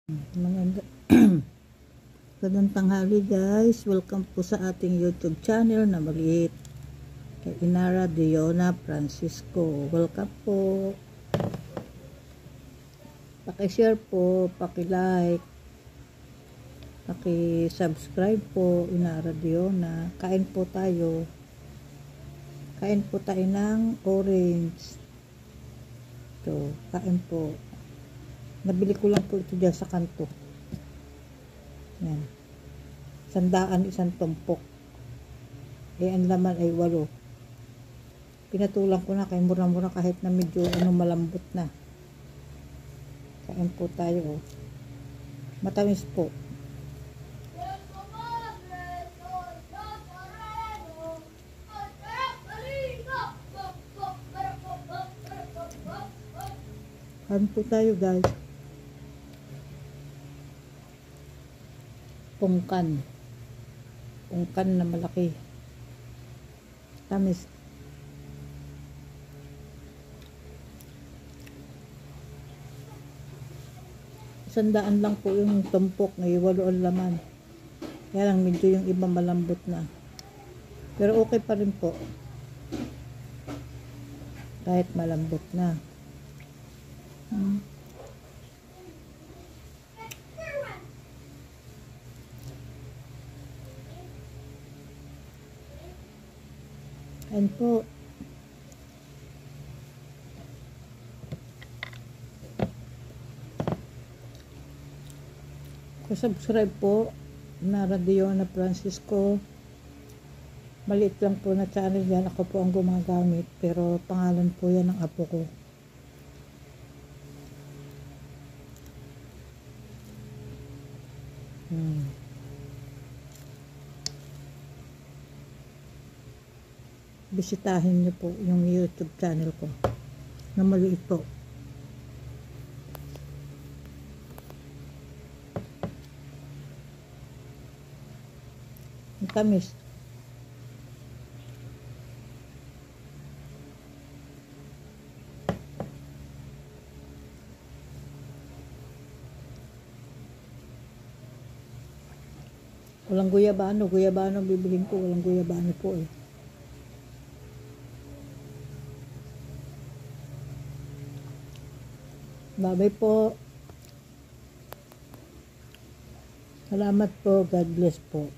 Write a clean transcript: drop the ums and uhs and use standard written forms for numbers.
Magandang tanghali guys, welcome po sa ating YouTube channel na maliit kay Inara Diona Francisco. Welcome po, paki-share po, paki-like, paki-subscribe po. Inara Diona, kain po tayo, ng orange. Ito, kain po. Nabili ko lang po ito dyan sa kanto. Yan. 100 isang tumpok. Ang laman ay 8. Pinatulang ko na kay mura-mura kahit na medyo malambot na. Kain po tayo. Matamis po. Kain po tayo guys. Pungkan na malaki, tamis. Sandaan lang po yung tumpok, may 8 ang laman, kaya lang medyo yung iba malambot na, pero okay pa rin po kahit malambot na. Ayan po. Subscribe po na Diona Francisco. Maliit lang po na channel yan. Ako po ang gumagamit. Pero pangalan po yan ng apo ko. Bisitahin niyo po yung YouTube channel ko na maliit po. Ang tamis. Walang guyabano bibilhin ko, walang guyabano po eh. Bye-bye po. Salamat po. God bless po.